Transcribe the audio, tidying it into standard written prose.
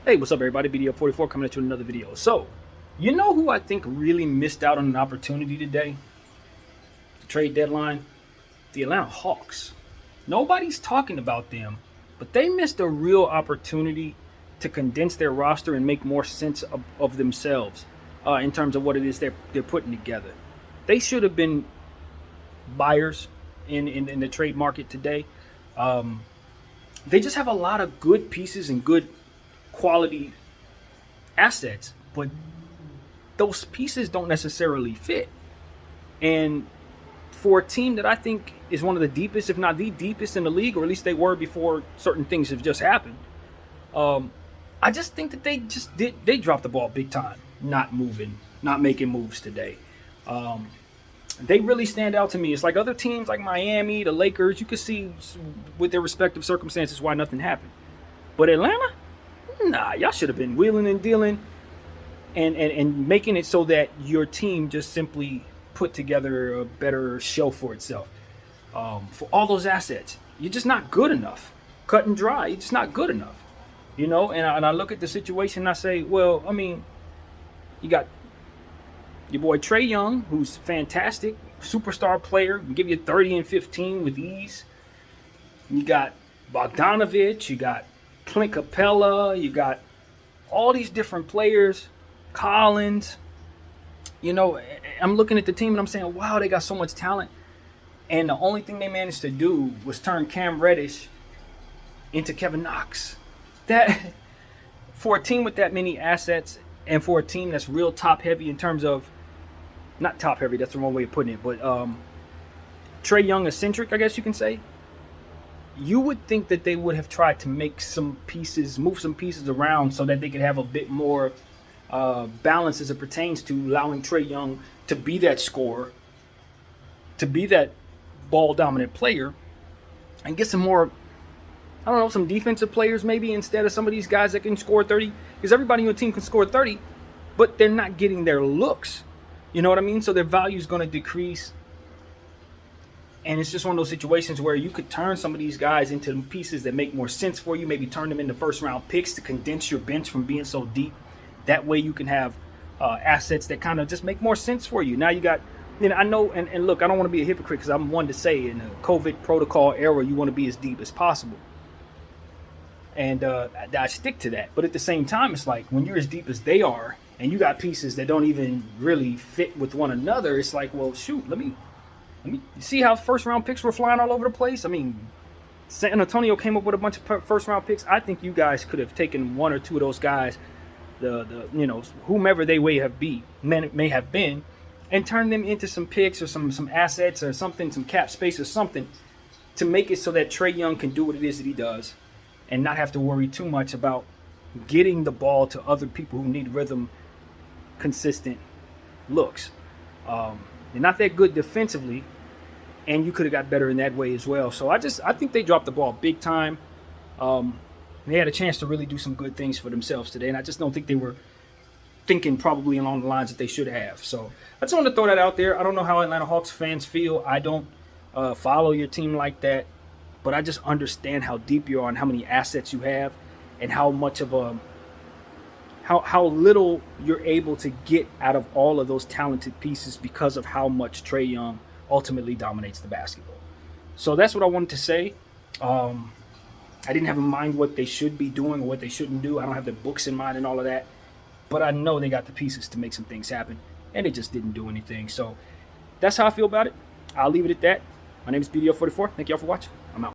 Hey, what's up, everybody? BDO44 coming at you with another video. So, you know who I think really missed out on an opportunity today? The trade deadline? The Atlanta Hawks. Nobody's talking about them, but they missed a real opportunity to condense their roster and make more sense of themselves in terms of what it is they're putting together. They should have been buyers in the trade market today. They just have a lot of good pieces and good quality assets, but those pieces don't necessarily fit. And for a team that I think is one of the deepest, if not the deepest in the league, or at least they were before certain things have just happened, I just think that they dropped the ball big time, not making moves today. They really stand out to me. It's like other teams like Miami, the Lakers, you could see with their respective circumstances why nothing happened. But Atlanta, nah, y'all should have been wheeling and dealing and making it so that your team just simply put together a better show for itself. For all those assets, you're just not good enough. Cut and dry, you're just not good enough. You know, and I look at the situation and I say, well, I mean, you got your boy Trae Young, who's fantastic, superstar player, can give you 30 and 15 with ease. You got Bogdanovich, you got Clint Capella, you got all these different players, Collins. You know, I'm looking at the team and I'm saying, wow, they got so much talent. And the only thing they managed to do was turn Cam Reddish into Kevin Knox. That, for a team with that many assets and for a team that's real top heavy in terms of, not top heavy, that's the wrong way of putting it, but Trae Young eccentric, I guess you can say. You would think that they would have tried to make some pieces, move some pieces around so that they could have a bit more balance as it pertains to allowing Trae Young to be that scorer, to be that ball dominant player, and get some more, I don't know, some defensive players maybe instead of some of these guys that can score 30, because everybody on your team can score 30, but they're not getting their looks. You know what I mean? So their value is going to decrease. And it's just one of those situations where you could turn some of these guys into pieces that make more sense for you. Maybe turn them into first-round picks to condense your bench from being so deep. That way you can have assets that kind of just make more sense for you. Now you got, you know, I know, and look, I don't want to be a hypocrite because I'm one to say in the COVID protocol era, you want to be as deep as possible. And I stick to that. But at the same time, it's like when you're as deep as they are and you got pieces that don't even really fit with one another, it's like, well, shoot, let me see how first round picks were flying all over the place. I mean, San Antonio came up with a bunch of first round picks. I think you guys could have taken one or two of those guys, the you know, whomever they may have been, and turned them into some picks or some assets or something, some cap space or something, to make it so that Trae Young can do what it is that he does, and not have to worry too much about getting the ball to other people who need rhythm, consistent looks. They're not that good defensively, and you could have got better in that way as well. So I think they dropped the ball big time. They had a chance to really do some good things for themselves today, and I just don't think they were thinking probably along the lines that they should have. So I just wanted to throw that out there. I don't know how Atlanta Hawks fans feel. I don't follow your team like that, but I just understand how deep you are and how many assets you have and how much of a how little you're able to get out of all of those talented pieces because of how much Trae Young ultimately dominates the basketball. So that's what I wanted to say. I didn't have in mind what they should be doing or what they shouldn't do. I don't have the books in mind and all of that. But I know they got the pieces to make some things happen, and they just didn't do anything. So that's how I feel about it. I'll leave it at that. My name is BDO44. Thank y'all for watching.